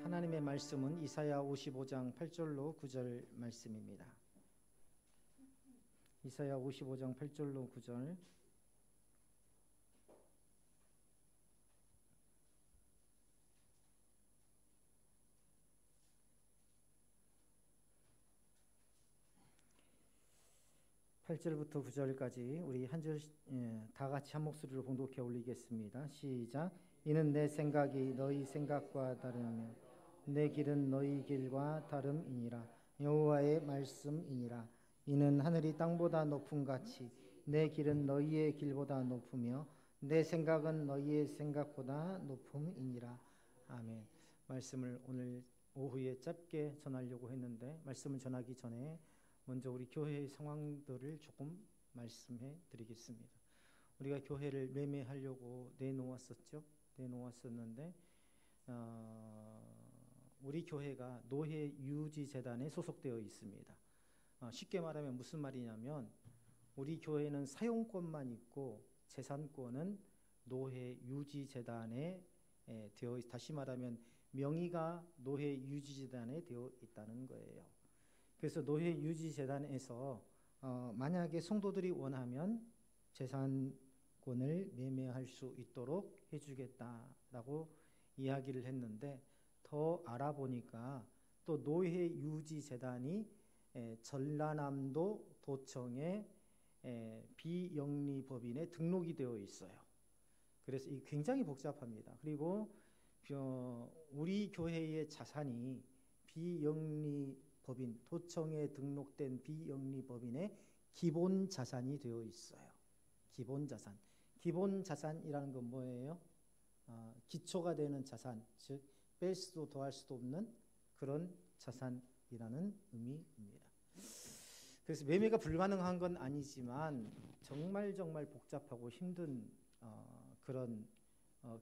하나님의 말씀은 이사야 55장 8절로 9절 말씀입니다. 이사야 55장 8절로 9절. (8절부터) (9절까지) 우리 한 절 다 같이 한 목소리로 봉독해 올리겠습니다. 시작. 이는 내 생각이 너희 생각과 다르며 내 길은 너희 길과 다름이니라. 여호와의 말씀이니라. 이는 하늘이 땅보다 높음 같이 내 길은 너희의 길보다 높으며 내 생각은 너희의 생각보다 높음이니라. 아멘. 말씀을 오늘 오후에 짧게 전하려고 했는데 말씀을 전하기 전에 먼저 우리 교회의 상황들을 조금 말씀해 드리겠습니다. 우리가 교회를 매매하려고 내놓았었는데 우리 교회가 노회유지재단에 소속되어 있습니다. 쉽게 말하면 무슨 말이냐면 우리 교회는 사용권만 있고 재산권은 노회유지재단에 다시 말하면 명의가 노회유지재단에 되어 있다는 거예요. 그래서 노회유지재단에서 만약에 성도들이 원하면 재산권을 매매할 수 있도록 해주겠다라고 이야기를 했는데 더 알아보니까 또 노회유지재단이 전라남도 도청에 비영리법인에 등록이 되어 있어요. 그래서 이게 굉장히 복잡합니다. 그리고 우리 교회의 자산이 비영리법인 도청에 등록된 비영리법인의 기본 자산이 되어 있어요. 기본 자산이라는 건 뭐예요? 기초가 되는 자산, 즉 뺄 수도 더할 수도 없는 그런 자산이라는 의미입니다. 그래서 매매가 불가능한 건 아니지만 정말 복잡하고 힘든 그런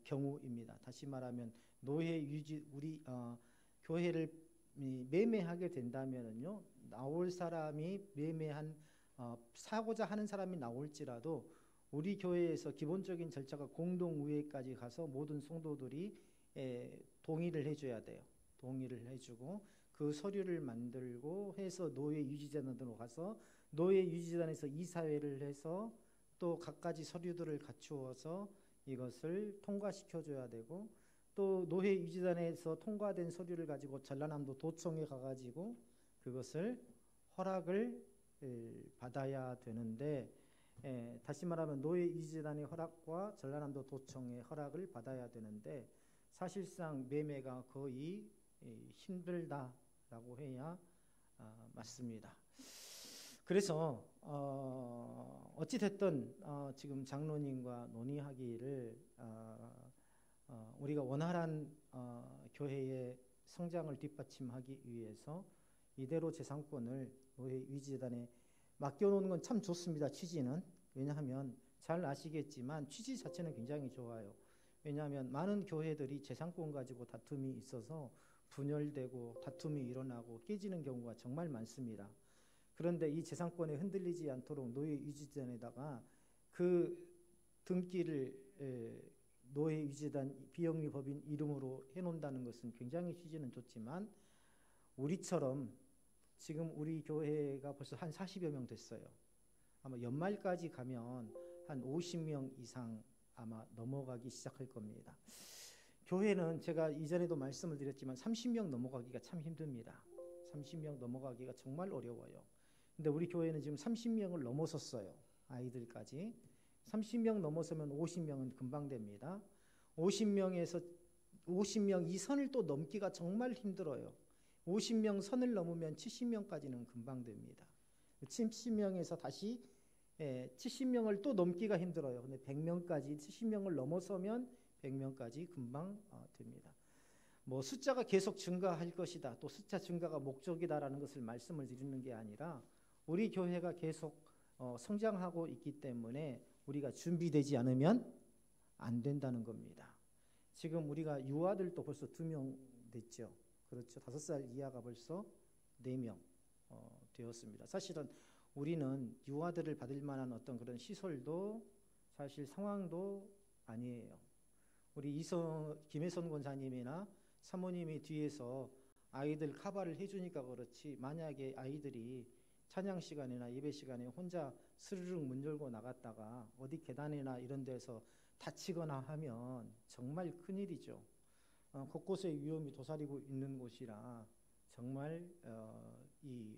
경우입니다. 다시 말하면 우리 교회를 매매하게 된다면요, 나올 사람이 사고자 하는 사람이 나올지라도 우리 교회에서 기본적인 절차가 공동의회까지 가서 모든 성도들이 동의를 해줘야 돼요. 동의를 해주고 그 서류를 만들고 해서 노회유지재단으로 가서 노회유지재단에서 이사회를 해서 또 갖가지 서류들을 갖추어서 이것을 통과시켜줘야 되고 또 노회유지단에서 통과된 서류를 가지고 전라남도 도청에 가가지고 그것을 허락을 받아야 되는데 다시 말하면 노회유지재단의 허락과 전라남도 도청의 허락을 받아야 되는데 사실상 매매가 거의 힘들다라고 해야 맞습니다. 그래서 어찌됐든 지금 장로님과 논의하기를 우리가 원활한 교회의 성장을 뒷받침하기 위해서 이대로 재산권을 노회유지재단에 맡겨놓는 건 참 좋습니다. 취지는. 왜냐하면 잘 아시겠지만 취지 자체는 굉장히 좋아요. 왜냐하면 많은 교회들이 재산권 가지고 다툼이 있어서 분열되고 다툼이 일어나고 깨지는 경우가 정말 많습니다. 그런데 이 재산권에 흔들리지 않도록 노회유지재단에다가 그 등기를 노회유지재단 비영리법인 이름으로 해놓는다는 것은 굉장히 취지는 좋지만 우리처럼 지금 우리 교회가 벌써 한 40여 명 됐어요. 아마 연말까지 가면 한 50명 이상 아마 넘어가기 시작할 겁니다. 교회는 제가 이전에도 말씀을 드렸지만 30명 넘어가기가 참 힘듭니다. 30명 넘어가기가 정말 어려워요. 근데 우리 교회는 지금 30명을 넘어섰어요. 아이들까지. 30명 넘어서면 50명은 금방 됩니다. 50명 이 선을 또 넘기가 정말 힘들어요. 50명 선을 넘으면 70명까지는 금방 됩니다. 70명에서 다시 70명을 또 넘기가 힘들어요. 근데 100명까지 70명을 넘어서면 100명까지 금방 됩니다. 뭐 숫자가 계속 증가할 것이다. 또 숫자 증가가 목적이다라는 것을 말씀을 드리는 게 아니라 우리 교회가 계속 성장하고 있기 때문에 우리가 준비되지 않으면 안 된다는 겁니다. 지금 우리가 유아들도 벌써 2명 됐죠. 그렇죠. 5살 이하가 벌써 4명 되었습니다. 사실은 우리는 유아들을 받을 만한 어떤 그런 시설도 사실 상황도 아니에요. 우리 김혜선 권사님이나 사모님이 뒤에서 아이들 카바를 해주니까 그렇지, 만약에 아이들이 찬양 시간이나 예배 시간에 혼자 스르륵 문 열고 나갔다가 어디 계단이나 이런 데서 다치거나 하면 정말 큰일이죠. 곳곳에 위험이 도사리고 있는 곳이라 정말 이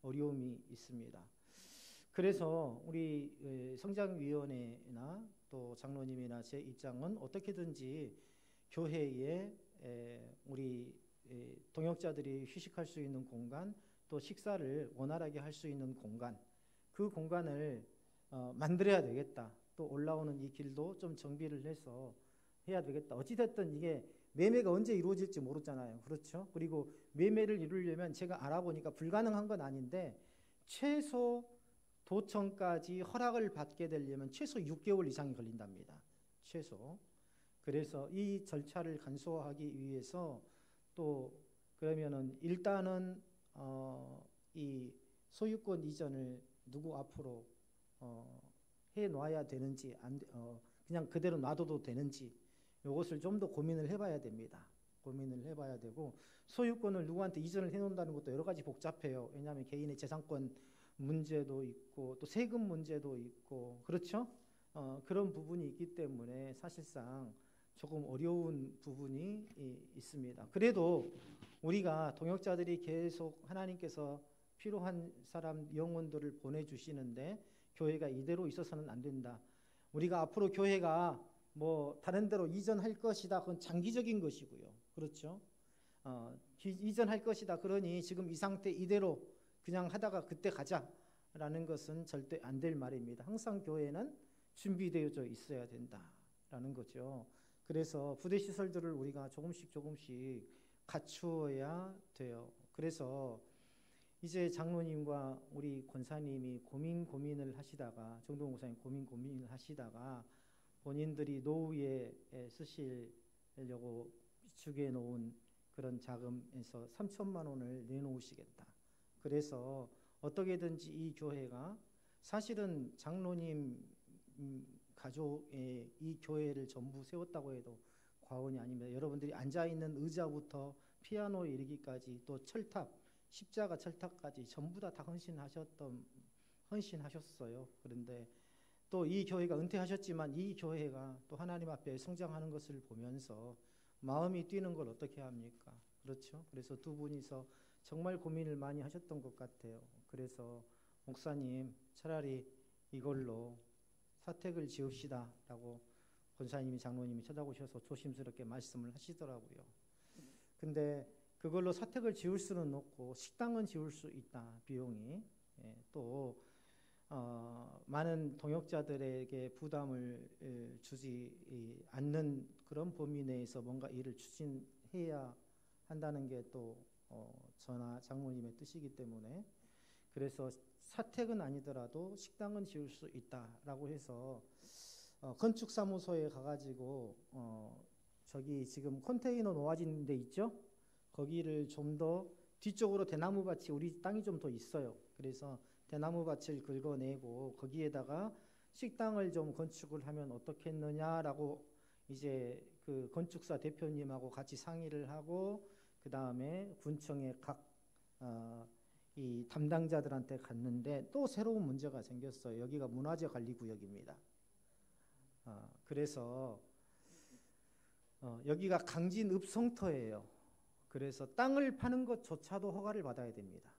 어려움이 있습니다. 그래서 우리 성장위원회나 또 장로님이나 제 입장은 어떻게든지 교회에 우리 동역자들이 휴식할 수 있는 공간, 또 식사를 원활하게 할 수 있는 공간, 그 공간을 만들어야 되겠다. 또 올라오는 이 길도 좀 정비를 해서 해야 되겠다. 어찌됐든 이게 매매가 언제 이루어질지 모르잖아요. 그렇죠? 그리고 매매를 이루려면 제가 알아보니까 불가능한 건 아닌데 최소 도청까지 허락을 받게 되려면 최소 6개월 이상이 걸린답니다. 최소. 그래서 이 절차를 간소화하기 위해서 또 그러면은 일단은 이 소유권 이전을 누구 앞으로 해 놔야 되는지 그냥 그대로 놔둬도 되는지 이것을 좀 더 고민을 해봐야 됩니다. 고민을 해봐야 되고 소유권을 누구한테 이전을 해놓는다는 것도 여러 가지 복잡해요. 왜냐하면 개인의 재산권 문제도 있고 또 세금 문제도 있고 그렇죠? 그런 부분이 있기 때문에 사실상 조금 어려운 부분이 있습니다. 그래도 우리가 동역자들이 계속 하나님께서 필요한 사람 영혼들을 보내주시는데 교회가 이대로 있어서는 안 된다. 우리가 앞으로 교회가 뭐 다른 데로 이전할 것이다. 그건 장기적인 것이고요. 그렇죠? 이전할 것이다. 그러니 지금 이 상태 이대로 그냥 하다가 그때 가자라는 것은 절대 안 될 말입니다. 항상 교회는 준비되어져 있어야 된다라는 거죠. 그래서 부대 시설들을 우리가 조금씩 갖추어야 돼요. 그래서 이제 장로님과 우리 권사님이 고민을 하시다가 정동훈 권사님 고민을 하시다가 본인들이 노후에 쓰시려고 비축해 놓은 그런 자금에서 3천만 원을 내놓으시겠다. 그래서 어떻게든지 이 교회가 사실은 장로님 가족의 이 교회를 전부 세웠다고 해도 과언이 아닙니다. 여러분들이 앉아있는 의자부터 피아노에 이르기까지 또 철탑, 십자가 철탑까지 전부 다 헌신하셨어요. 그런데 또 이 교회가 은퇴하셨지만 이 교회가 또 하나님 앞에 성장하는 것을 보면서 마음이 뛰는 걸 어떻게 합니까? 그렇죠? 그래서 두 분이서 정말 고민을 많이 하셨던 것 같아요. 그래서 목사님 차라리 이걸로 사택을 지읍시다 라고 권사님이 장로님이 찾아오셔서 조심스럽게 말씀을 하시더라고요. 근데 그걸로 사택을 지을 수는 없고 식당은 지을 수 있다. 비용이. 또 많은 동역자들에게 부담을 주지 않는 그런 범위 내에서 뭔가 일을 추진해야 한다는 게 또 저나 장모님의 뜻이기 때문에 그래서 사택은 아니더라도 식당은 지을 수 있다라고 해서 건축사무소에 가가지고 저기 지금 컨테이너 놓아진 데 있죠? 거기를 좀 더 뒤쪽으로 대나무밭이 우리 땅이 좀 더 있어요. 그래서 대나무밭을 긁어내고 거기에다가 식당을 좀 건축을 하면 어떻겠느냐라고 이제 그 건축사 대표님하고 같이 상의를 하고 그 다음에 군청의 각 이 담당자들한테 갔는데 또 새로운 문제가 생겼어요. 여기가 문화재 관리 구역입니다. 그래서 여기가 강진읍성터예요. 그래서 땅을 파는 것조차도 허가를 받아야 됩니다.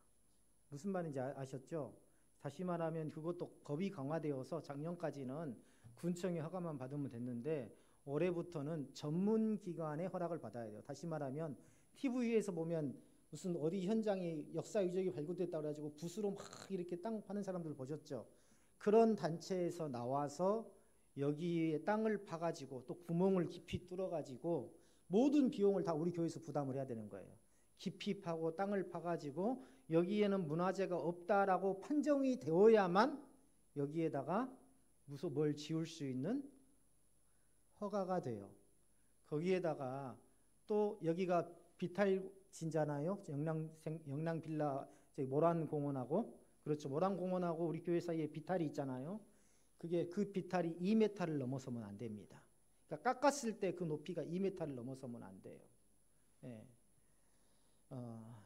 무슨 말인지 아셨죠? 다시 말하면 그것도 법이 강화되어서 작년까지는 군청의 허가만 받으면 됐는데 올해부터는 전문기관의 허락을 받아야 돼요. 다시 말하면 TV에서 보면 무슨 어디 현장에 역사 유적이 발굴됐다고 해가지고 붓으로 막 이렇게 땅 파는 사람들 보셨죠? 그런 단체에서 나와서 여기에 땅을 파가지고 또 구멍을 깊이 뚫어가지고 모든 비용을 다 우리 교회에서 부담을 해야 되는 거예요. 깊이 파고 땅을 파가지고 여기에는 문화재가 없다라고 판정이 되어야만 여기에다가 무슨 뭘 지을 수 있는 허가가 돼요. 거기에다가 또 여기가 비탈진잖아요. 영랑 빌라 모란공원하고 그렇죠. 모란공원하고 우리 교회 사이에 비탈이 있잖아요. 그게 그 비탈이 2m를 넘어서면 안 됩니다. 그러니까 깎았을 때 그 높이가 2m를 넘어서면 안 돼요. 예.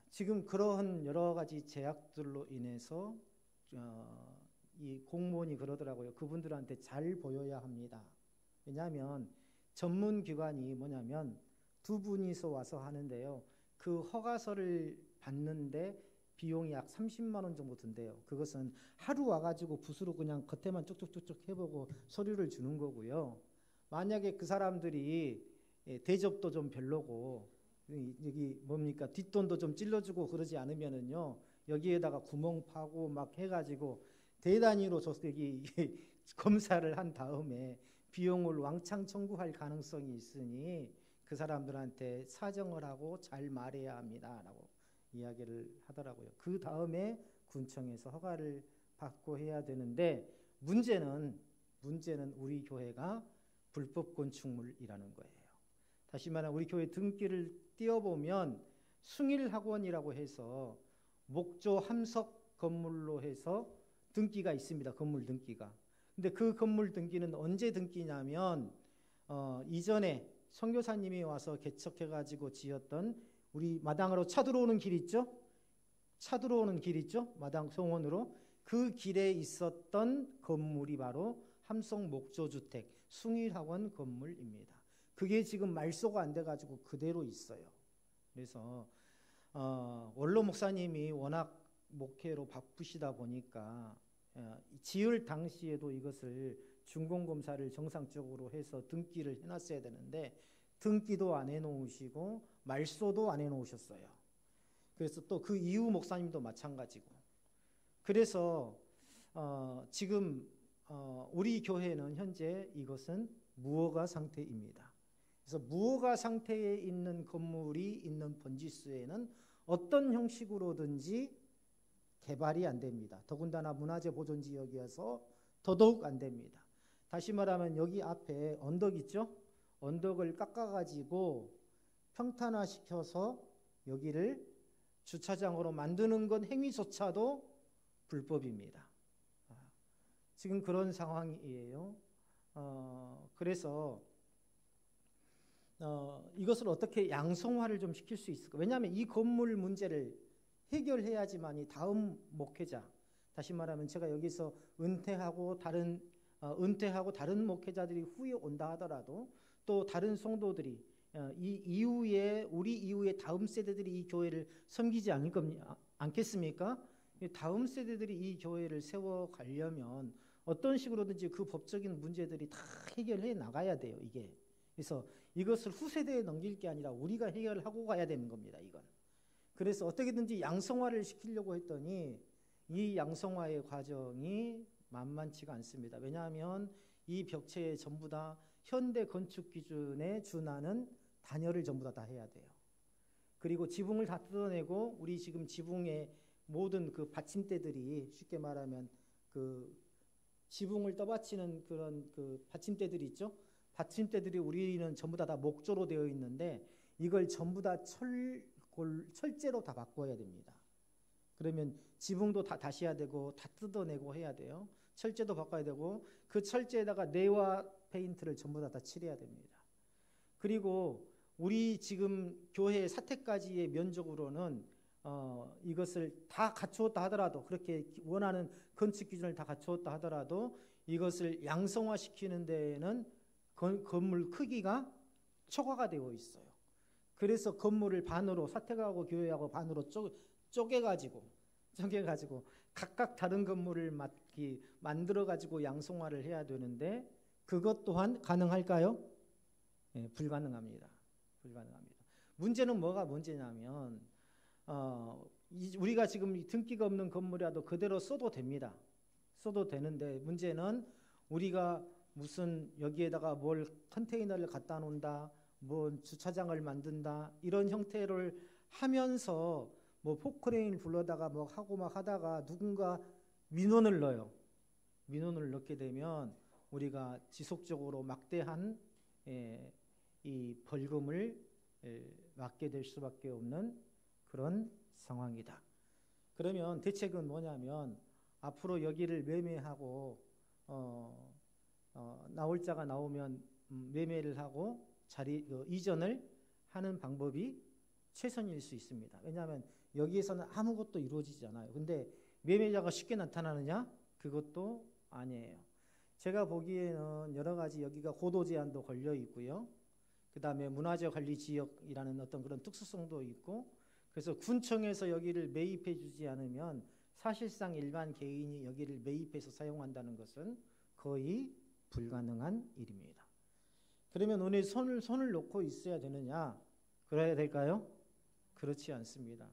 지금 그러한 여러 가지 제약들로 인해서 이 공무원이 그러더라고요. 그분들한테 잘 보여야 합니다. 왜냐하면 전문 기관이 뭐냐면 두 분이서 와서 하는데요. 그 허가서를 받는데 비용이 약 30만 원 정도 든대요. 그것은 하루 와가지고 붓으로 그냥 겉에만 쪽쪽쪽쪽 해보고 서류를 주는 거고요. 만약에 그 사람들이 대접도 좀 별로고 여기 뭡니까 뒷돈도 좀 찔러주고 그러지 않으면은요 여기에다가 구멍 파고 막 해가지고 대단위로 여기 검사를 한 다음에 비용을 왕창 청구할 가능성이 있으니 그 사람들한테 사정을 하고 잘 말해야 합니다라고 이야기를 하더라고요. 그 다음에 군청에서 허가를 받고 해야 되는데 문제는 우리 교회가 불법 건축물이라는 거예요. 다시 말하면 우리 교회 등기를 띄워보면 숭일학원이라고 해서 목조 함석 건물로 해서 등기가 있습니다. 건물 등기가. 근데 그 건물 등기는 언제 등기냐면 이전에 선교사님이 와서 개척해가지고 지었던 우리 마당으로 차 들어오는 길 있죠? 차 들어오는 길 있죠? 마당 성원으로 그 길에 있었던 건물이 바로 함성 목조주택 숭일학원 건물입니다. 그게 지금 말소가 안 돼가지고 그대로 있어요. 그래서 원로 목사님이 워낙 목회로 바쁘시다 보니까 지을 당시에도 이것을 준공검사를 정상적으로 해서 등기를 해놨어야 되는데 등기도 안 해놓으시고 말소도 안 해놓으셨어요. 그래서 또 그 이후 목사님도 마찬가지고. 그래서 지금 우리 교회는 현재 이것은 무허가 상태입니다. 그래서 무허가 상태에 있는 건물이 있는 번지수에는 어떤 형식으로든지 개발이 안 됩니다. 더군다나 문화재 보존지역이어서 더더욱 안 됩니다. 다시 말하면 여기 앞에 언덕 있죠? 언덕을 깎아가지고 평탄화시켜서 여기를 주차장으로 만드는 건 행위조차도 불법입니다. 지금 그런 상황이에요. 그래서 이것을 어떻게 양성화를 좀 시킬 수 있을까? 왜냐하면 이 건물 문제를 해결해야지만이 다음 목회자, 다시 말하면 제가 여기서 은퇴하고 다른 목회자들이 후에 온다 하더라도 또 다른 성도들이 우리 이후에 다음 세대들이 이 교회를 섬기지 않겠습니까? 다음 세대들이 이 교회를 세워가려면 어떤 식으로든지 그 법적인 문제들이 다 해결해 나가야 돼요. 이게. 그래서 이것을 후세대에 넘길 게 아니라 우리가 해결을 하고 가야 되는 겁니다. 이건. 그래서 어떻게든지 양성화를 시키려고 했더니 이 양성화의 과정이 만만치가 않습니다. 왜냐하면 이 벽체에 전부 다 현대 건축 기준에 준하는 단열을 전부 다 해야 돼요. 그리고 지붕을 다 뜯어내고 우리 지금 지붕의 모든 그 받침대들이 쉽게 말하면 그 지붕을 떠받치는 그런 그 받침대들이 있죠. 받침대들이 우리는 전부 다 목조로 되어 있는데 이걸 전부 다 철제로 다 바꿔야 됩니다. 그러면 지붕도 다 다시 해야 되고 다 뜯어내고 해야 돼요. 철제도 바꿔야 되고 그 철제에다가 내화 페인트를 전부 다 칠해야 됩니다. 그리고 우리 지금 교회 사택까지의 면적으로는 이것을 다 갖추었다 하더라도 그렇게 원하는 건축 기준을 다 갖추었다 하더라도 이것을 양성화시키는 데에는 건물 크기가 초과가 되어 있어요. 그래서 건물을 반으로 사택하고 교회하고 반으로 쪼개가지고 각각 다른 건물을 만들어가지고 양성화를 해야 되는데 그것 또한 가능할까요? 네, 불가능합니다. 문제는 뭐가 문제냐면 우리가 지금 등기가 없는 건물이라도 그대로 써도 됩니다. 써도 되는데 문제는 우리가 무슨 여기에다가 뭘 컨테이너를 갖다 놓는다, 뭐 주차장을 만든다 이런 형태를 하면서 뭐 포크레인을 불러다가 뭐 하고 막 하다가 누군가 민원을 넣어요. 민원을 넣게 되면 우리가 지속적으로 막대한 이 벌금을 맞게 될 수밖에 없는 그런 상황이다. 그러면 대책은 뭐냐면 앞으로 여기를 매매하고 나올 자가 나오면 매매를 하고 이전을 하는 방법이 최선일 수 있습니다. 왜냐하면 여기에서는 아무것도 이루어지지 않아요. 근데 매매자가 쉽게 나타나느냐? 그것도 아니에요. 제가 보기에는 여러 가지 여기가 고도 제한도 걸려 있고요. 그 다음에 문화재 관리 지역이라는 어떤 그런 특수성도 있고, 그래서 군청에서 여기를 매입해 주지 않으면 사실상 일반 개인이 여기를 매입해서 사용한다는 것은 거의 불가능한 일입니다. 그러면 오늘 손을 놓고 있어야 되느냐? 그래야 될까요? 그렇지 않습니다.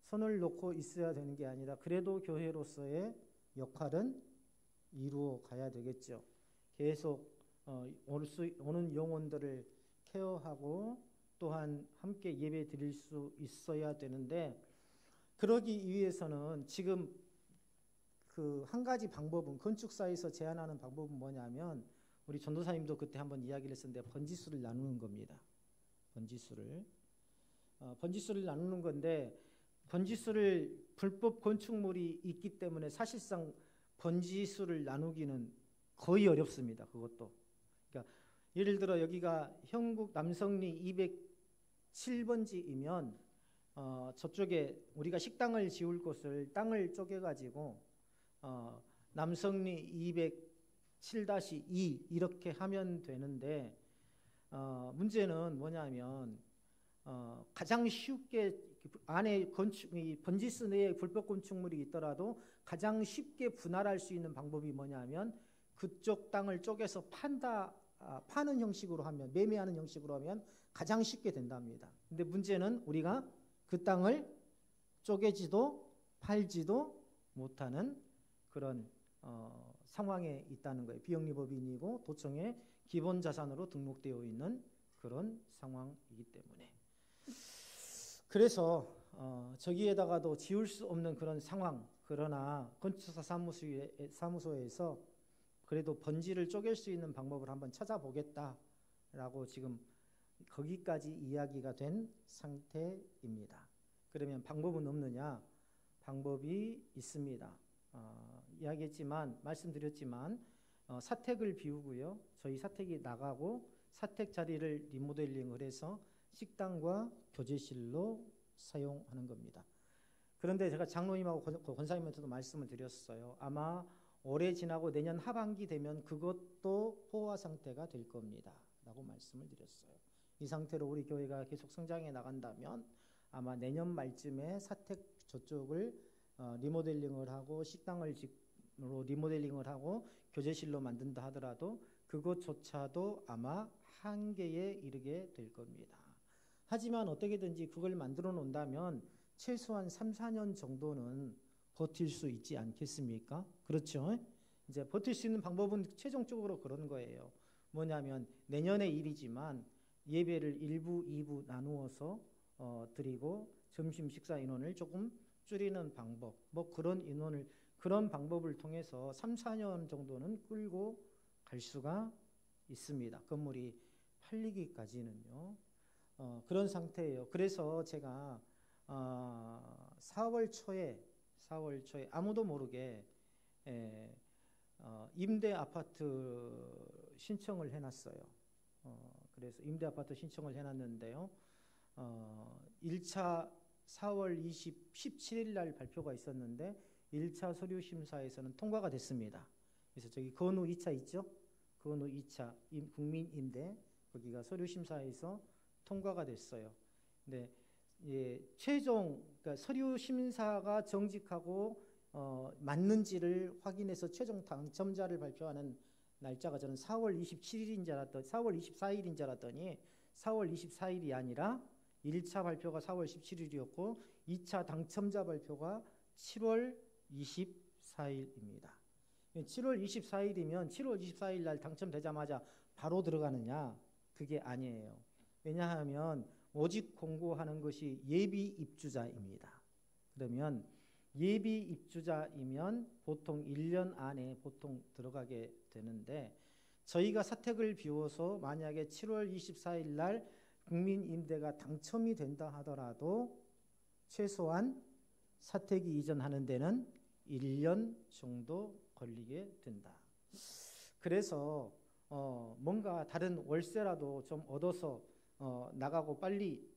손을 놓고 있어야 되는 게 아니라 그래도 교회로서의 역할은 이루어 가야 되겠죠. 계속 오는 영혼들을 케어하고 또한 함께 예배 드릴 수 있어야 되는데, 그러기 위해서는 지금 그 한 가지 방법은, 건축사에서 제안하는 방법은 뭐냐면, 우리 전도사님도 그때 한번 이야기를 했었는데 번지수를 나누는 겁니다. 번지수를 나누는 건데, 번지수를 불법 건축물이 있기 때문에 사실상 번지수를 나누기는 거의 어렵습니다. 그것도. 그러니까 예를 들어 여기가 형국 남성리 207번지이면 저쪽에 우리가 식당을 지을 곳을 땅을 쪼개가지고 남성리 207-2 이렇게 하면 되는데, 문제는 뭐냐면 가장 쉽게 안에 번지수 내에 불법 건축물이 있더라도 가장 쉽게 분할할 수 있는 방법이 뭐냐면 그쪽 땅을 쪼개서 파는 형식으로 하면, 매매하는 형식으로 하면 가장 쉽게 된답니다. 근데 문제는 우리가 그 땅을 쪼개지도 팔지도 못하는 그런 상황에 있다는 거예요. 비영리법인이고 도청에 기본 자산으로 등록되어 있는 그런 상황이기 때문에. 그래서 저기에다가도 지울 수 없는 그런 상황, 그러나 건축사 사무소에서 그래도 번지를 쪼갤 수 있는 방법을 한번 찾아보겠다라고 지금 거기까지 이야기가 된 상태입니다. 그러면 방법은 없느냐? 방법이 있습니다. 말씀드렸지만 사택을 비우고요. 저희 사택이 나가고 사택 자리를 리모델링을 해서 식당과 교제실로 사용하는 겁니다. 그런데 제가 장로님하고 권사님한테도 말씀을 드렸어요. 아마 올해 지나고 내년 하반기 되면 그것도 포화 상태가 될 겁니다. 라고 말씀을 드렸어요. 이 상태로 우리 교회가 계속 성장해 나간다면 아마 내년 말쯤에 사택 저쪽을 리모델링을 하고 식당을 리모델링을 하고 교제실로 만든다 하더라도 그것조차도 아마 한계에 이르게 될 겁니다. 하지만 어떻게든지 그걸 만들어 놓는다면 최소한 3, 4년 정도는 버틸 수 있지 않겠습니까? 그렇죠? 이제 버틸 수 있는 방법은 최종적으로 그런 거예요. 뭐냐면 내년의 일이지만 예배를 1부, 2부 나누어서 드리고 점심 식사 인원을 조금 줄이는 방법, 그런 방법을 통해서 3, 4년 정도는 끌고 갈 수가 있습니다. 건물이 팔리기까지는요. 그런 상태예요. 그래서 제가 4월 초에 아무도 모르게 임대 아파트 신청을 해놨어요. 그래서 임대 아파트 신청을 해놨는데요. 1차 4월 17일 날 발표가 있었는데 1차 서류 심사에서는 통과가 됐습니다. 그래서 저기 건우 2차 있죠? 건우 2차 국민임대, 거기가 서류 심사에서 통과가 됐어요. 근데 최종 그러니까 서류 심사가 정직하고 맞는지를 확인해서 최종 당첨자를 발표하는 날짜가 저는 4월 24일인 줄 알았더니 4월 24일이 아니라 1차 발표가 4월 17일이었고 2차 당첨자 발표가 7월 24일입니다. 7월 24일이면 7월 24일 날 당첨되자마자 바로 들어가느냐? 그게 아니에요. 왜냐하면 모집 공고하는 것이 예비 입주자입니다. 그러면 예비 입주자이면 보통 1년 안에 보통 들어가게 되는데, 저희가 사택을 비워서 만약에 7월 24일 날 국민임대가 당첨이 된다 하더라도 최소한 사택이 이전하는 데는 1년 정도 걸리게 된다. 그래서 뭔가 다른 월세라도 좀 얻어서 나가고 빨리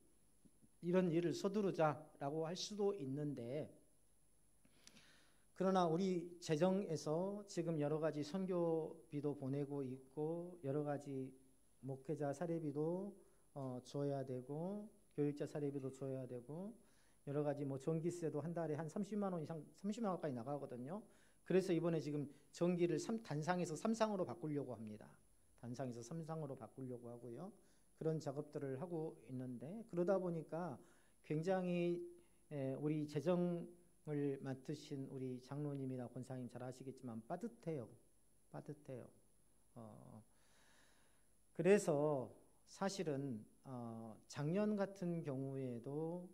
이런 일을 서두르자라고 할 수도 있는데, 그러나 우리 재정에서 지금 여러 가지 선교비도 보내고 있고 여러 가지 목회자 사례비도 줘야 되고 교육자 사례비도 줘야 되고 여러 가지 뭐 전기세도 한 달에 한 30만 원 이상 30만 원까지 나가거든요. 그래서 이번에 지금 전기를 단상에서 3상으로 바꾸려고 합니다. 단상에서 3상으로 바꾸려고 하고요. 그런 작업들을 하고 있는데, 그러다 보니까 굉장히 우리 재정을 맡으신 우리 장로님이나 권사님 잘 아시겠지만 빠듯해요. 그래서 사실은 작년 같은 경우에도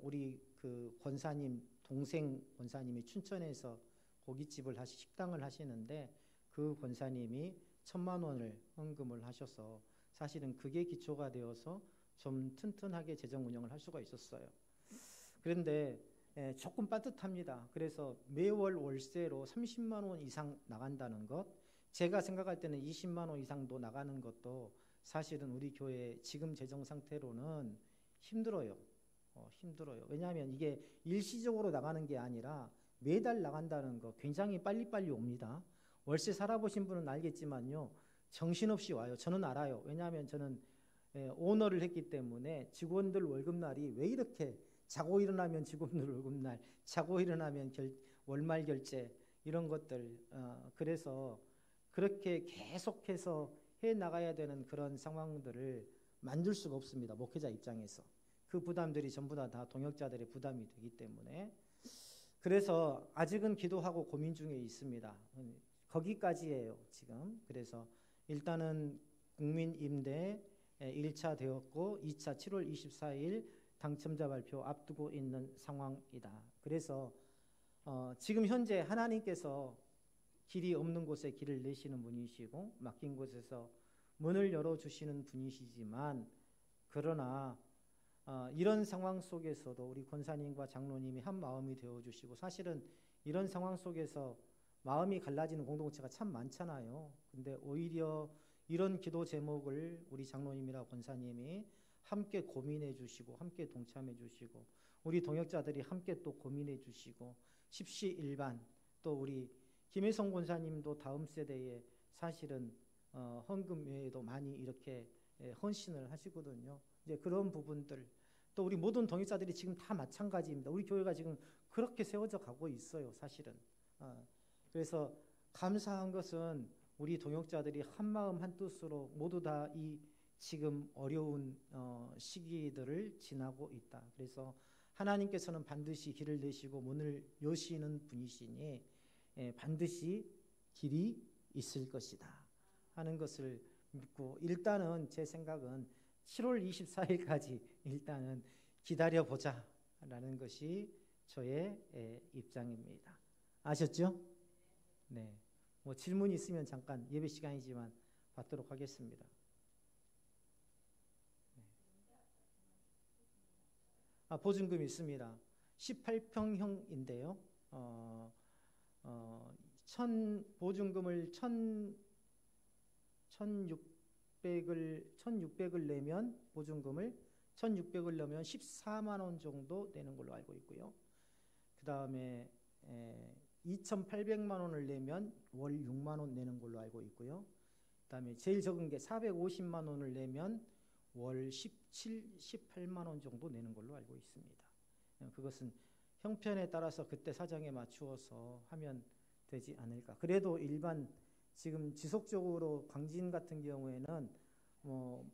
우리 그 권사님 동생 권사님이 춘천에서 고깃집을 식당을 하시는데, 그 권사님이 1,000만 원을 헌금을 하셔서 사실은 그게 기초가 되어서 좀 튼튼하게 재정 운영을 할 수가 있었어요. 그런데 조금 빠듯합니다. 그래서 매월 월세로 30만 원 이상 나간다는 것, 제가 생각할 때는 20만 원 이상도 나가는 것도 사실은 우리 교회 지금 재정 상태로는 힘들어요. 왜냐하면 이게 일시적으로 나가는 게 아니라 매달 나간다는 거 굉장히 빨리빨리 옵니다. 월세 살아보신 분은 알겠지만요, 정신없이 와요. 저는 알아요. 왜냐하면 저는 오너를 했기 때문에 직원들 월급날이 왜 이렇게 자고 일어나면 직원들 월급날, 자고 일어나면 월말 결제 이런 것들, 그래서 그렇게 계속해서 해 나가야 되는 그런 상황들을 만들 수가 없습니다. 목회자 입장에서. 그 부담들이 전부 다 동역자들의 부담이 되기 때문에, 그래서 아직은 기도하고 고민 중에 있습니다. 거기까지예요 지금. 그래서 일단은 국민임대 1차 되었고 2차 7월 24일 당첨자 발표 앞두고 있는 상황이다. 그래서 지금 현재 하나님께서 길이 없는 곳에 길을 내시는 분이시고 막힌 곳에서 문을 열어주시는 분이시지만, 그러나 이런 상황 속에서도 우리 권사님과 장로님이 한 마음이 되어주시고, 사실은 이런 상황 속에서 마음이 갈라지는 공동체가 참 많잖아요. 근데 오히려 이런 기도 제목을 우리 장로님이나 권사님이 함께 고민해 주시고 함께 동참해 주시고 우리 동역자들이 함께 또 고민해 주시고 십시일반, 또 우리 김혜성 권사님도 다음 세대에 사실은 헌금 외에도 많이 이렇게 헌신을 하시거든요. 이제 그런 부분들, 또 우리 모든 동역자들이 지금 다 마찬가지입니다. 우리 교회가 지금 그렇게 세워져 가고 있어요, 사실은. 그래서 감사한 것은 우리 동역자들이 한마음 한뜻으로 모두 다 이 지금 어려운 시기들을 지나고 있다. 그래서 하나님께서는 반드시 길을 내시고 문을 여시는 분이시니 반드시 길이 있을 것이다 하는 것을 믿고, 일단은 제 생각은 7월 24일까지 일단은 기다려보자 라는 것이 저의 입장입니다. 아셨죠? 네. 뭐 질문이 있으면 잠깐 예배 시간이지만 받도록 하겠습니다. 네. 보증금이 있습니다. 18평형인데요. 보증금을 1,600을 내면, 보증금을 1,600을 내면 14만 원 정도 되는 걸로 알고 있고요. 그 다음에 2,800만 원을 내면 월 6만 원 내는 걸로 알고 있고요. 그 다음에 제일 적은 게 450만 원을 내면 월 18만 원 정도 내는 걸로 알고 있습니다. 그것은 형편에 따라서 그때 사정에 맞추어서 하면 되지 않을까. 그래도 일반 지금 지속적으로 광진 같은 경우에는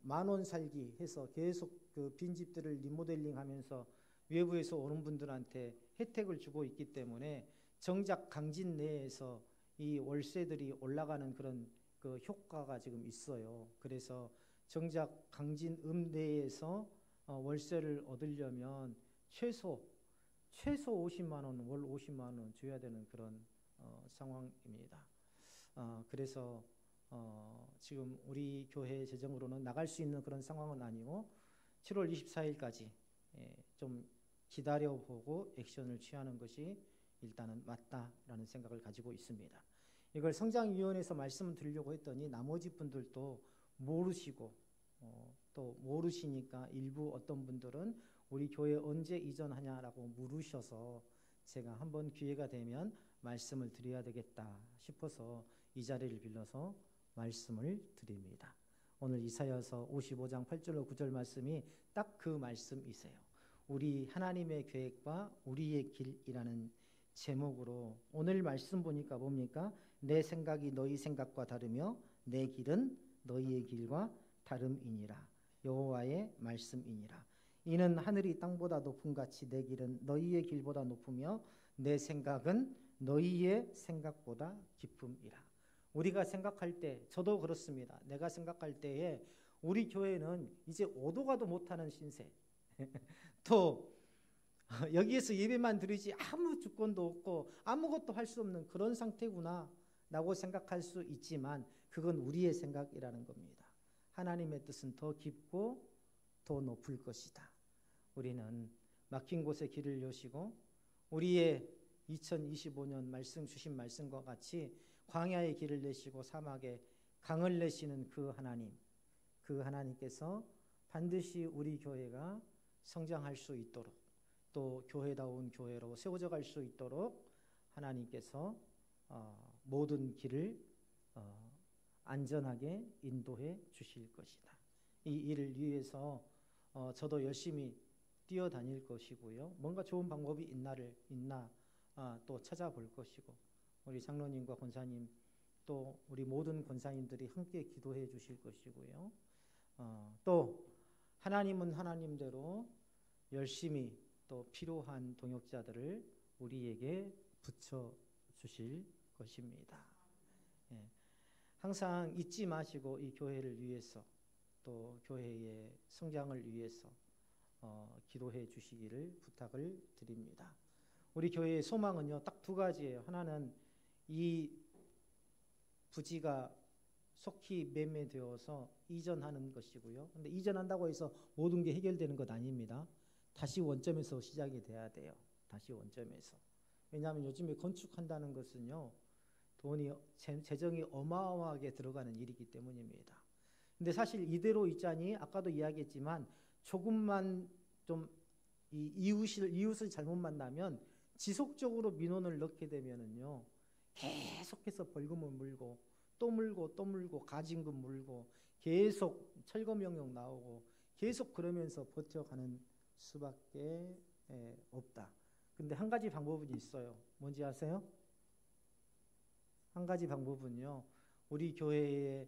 만 원 살기 해서 계속 그 빈집들을 리모델링 하면서 외부에서 오는 분들한테 혜택을 주고 있기 때문에 정작 강진 내에서 이 월세들이 올라가는 그런 그 효과가 지금 있어요. 그래서 정작 강진 내에서 월세를 얻으려면 최소 50만 원, 월 50만 원 줘야 되는 그런 상황입니다. 그래서 지금 우리 교회 재정으로는 나갈 수 있는 그런 상황은 아니고 7월 24일까지 좀 기다려보고 액션을 취하는 것이 일단은 맞다라는 생각을 가지고 있습니다. 이걸 성장위원회에서 말씀을 드리려고 했더니 나머지 분들도 모르시고 또 모르시니까 일부 어떤 분들은 우리 교회 언제 이전하냐라고 물으셔서 제가 한번 기회가 되면 말씀을 드려야 되겠다 싶어서 이 자리를 빌려서 말씀을 드립니다. 오늘 이사야서 55장 8절로 9절 말씀이 딱 그 말씀이세요. 우리 하나님의 계획과 우리의 길이라는 제목으로 오늘 말씀 보니까 뭡니까? 내 생각이 너희 생각과 다르며 내 길은 너희의 길과 다름이니라. 여호와의 말씀이니라. 이는 하늘이 땅보다 높음 같이 내 길은 너희의 길보다 높으며 내 생각은 너희의 생각보다 깊음이라. 우리가 생각할 때, 저도 그렇습니다. 내가 생각할 때에 우리 교회는 이제 오도 가도 못하는 신세, 또 여기에서 예배만 드리지 아무 주권도 없고 아무것도 할 수 없는 그런 상태구나 라고 생각할 수 있지만 그건 우리의 생각이라는 겁니다. 하나님의 뜻은 더 깊고 더 높을 것이다. 우리는 막힌 곳에 길을 여시고 우리의 2025년 말씀 주신 말씀과 같이 광야의 길을 내시고 사막에 강을 내시는 그 하나님, 그 하나님께서 반드시 우리 교회가 성장할 수 있도록 또 교회다운 교회로 세워져 갈 수 있도록 하나님께서 모든 길을 안전하게 인도해 주실 것이다. 이 일을 위해서 저도 열심히 뛰어다닐 것이고요. 뭔가 좋은 방법이 있나 또 찾아볼 것이고 우리 장로님과 권사님 또 우리 모든 권사님들이 함께 기도해 주실 것이고요. 또 하나님은 하나님대로 열심히 또 필요한 동역자들을 우리에게 붙여주실 것입니다. 예. 항상 잊지 마시고 이 교회를 위해서 또 교회의 성장을 위해서 기도해 주시기를 부탁을 드립니다. 우리 교회의 소망은요, 딱 두 가지예요. 하나는 이 부지가 속히 매매되어서 이전하는 것이고요. 근데 이전한다고 해서 모든 게 해결되는 것 아닙니다. 다시 원점에서 시작이 돼야 돼요. 다시 원점에서. 왜냐하면 요즘에 건축한다는 것은요, 돈이 재정이 어마어마하게 들어가는 일이기 때문입니다. 근데 사실 이대로 있자니 아까도 이야기했지만 조금만 좀 이웃을 잘못 만나면 지속적으로 민원을 넣게 되면은요, 계속해서 벌금을 물고 또 물고 또 물고 가징금 물고 계속 철거 명령 나오고 계속 그러면서 버텨가는 수밖에 없다. 근데 한 가지 방법은 있어요. 뭔지 아세요? 한 가지 방법은요, 우리 교회의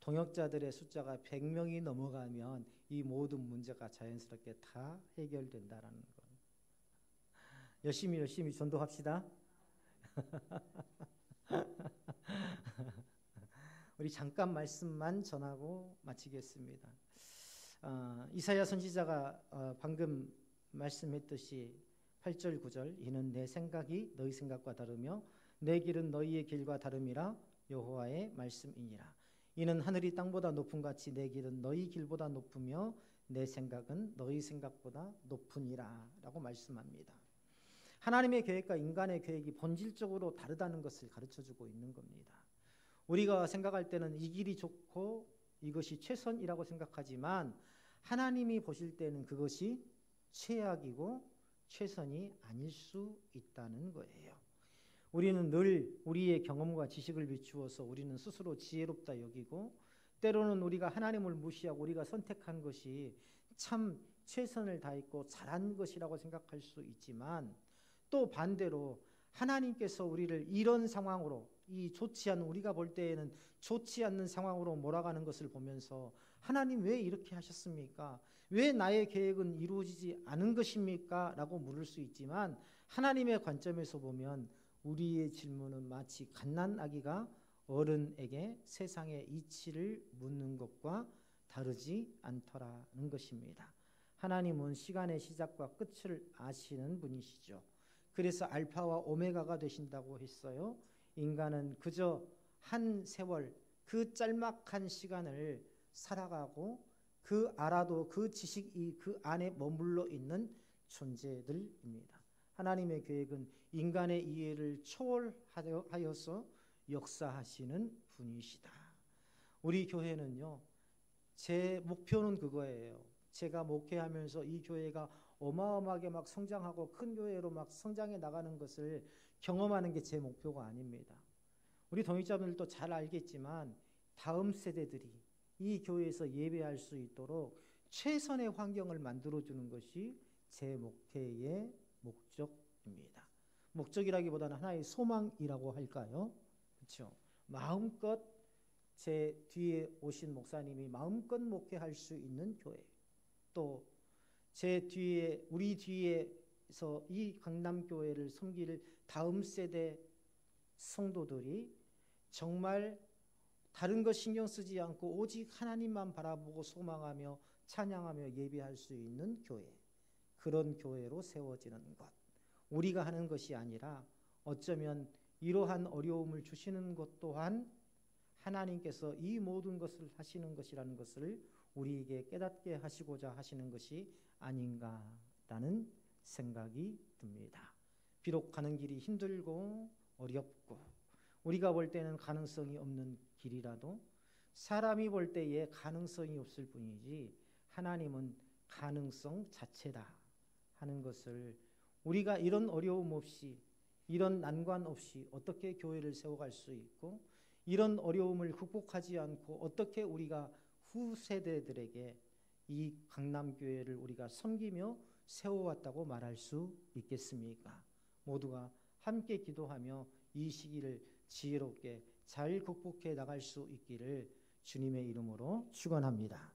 동역자들의 숫자가 100명이 넘어가면 이 모든 문제가 자연스럽게 다 해결된다라는 거. 열심히 전도합시다. 우리 잠깐 말씀만 전하고 마치겠습니다. 이사야 선지자가 방금 말씀했듯이 8절 9절 이는 내 생각이 너희 생각과 다르며 내 길은 너희의 길과 다름이라 여호와의 말씀이니라. 이는 하늘이 땅보다 높음 같이 내 길은 너희 길보다 높으며 내 생각은 너희 생각보다 높으니라 라고 말씀합니다. 하나님의 계획과 인간의 계획이 본질적으로 다르다는 것을 가르쳐주고 있는 겁니다. 우리가 생각할 때는 이 길이 좋고 이것이 최선이라고 생각하지만 하나님이 보실 때는 그것이 최악이고 최선이 아닐 수 있다는 거예요. 우리는 늘 우리의 경험과 지식을 비추어서 우리는 스스로 지혜롭다 여기고 때로는 우리가 하나님을 무시하고 우리가 선택한 것이 참 최선을 다했고 잘한 것이라고 생각할 수 있지만 또 반대로 하나님께서 우리를 이런 상황으로 이 좋지 않은 우리가 볼 때에는 좋지 않는 상황으로 몰아가는 것을 보면서 하나님 왜 이렇게 하셨습니까? 왜 나의 계획은 이루어지지 않은 것입니까? 라고 물을 수 있지만 하나님의 관점에서 보면 우리의 질문은 마치 갓난아기가 어른에게 세상의 이치를 묻는 것과 다르지 않더라는 것입니다. 하나님은 시간의 시작과 끝을 아시는 분이시죠. 그래서 알파와 오메가가 되신다고 했어요. 인간은 그저 한 세월, 그 짤막한 시간을 살아가고 그 알아도 그 지식이 그 안에 머물러 있는 존재들입니다. 하나님의 계획은 인간의 이해를 초월하여서 역사하시는 분이시다. 우리 교회는요, 제 목표는 그거예요. 제가 목회하면서 이 교회가 어마어마하게 막 성장하고 큰 교회로 막 성장해 나가는 것을 경험하는 게 제 목표가 아닙니다. 우리 동역자분들도 잘 알겠지만 다음 세대들이 이 교회에서 예배할 수 있도록 최선의 환경을 만들어주는 것이 제 목회의 목적입니다. 목적이라기보다는 하나의 소망이라고 할까요? 그렇죠. 마음껏 제 뒤에 오신 목사님이 마음껏 목회할 수 있는 교회, 또 제 뒤에 우리 뒤에서 이 강남교회를 섬길 다음 세대 성도들이 정말 다른 것 신경 쓰지 않고 오직 하나님만 바라보고 소망하며 찬양하며 예배할 수 있는 교회, 그런 교회로 세워지는 것, 우리가 하는 것이 아니라 어쩌면 이러한 어려움을 주시는 것 또한 하나님께서 이 모든 것을 하시는 것이라는 것을 우리에게 깨닫게 하시고자 하시는 것이 아닌가라는 생각이 듭니다. 비록 가는 길이 힘들고 어렵고 우리가 볼 때는 가능성이 없는 길이라도 사람이 볼 때에 가능성이 없을 뿐이지 하나님은 가능성 자체다 하는 것을, 우리가 이런 어려움 없이 이런 난관 없이 어떻게 교회를 세워갈 수 있고 이런 어려움을 극복하지 않고 어떻게 우리가 후세대들에게 이 강남교회를 우리가 섬기며 세워왔다고 말할 수 있겠습니까? 모두가 함께 기도하며 이 시기를 지혜롭게 잘 극복해 나갈 수 있기를 주님의 이름으로 축원합니다.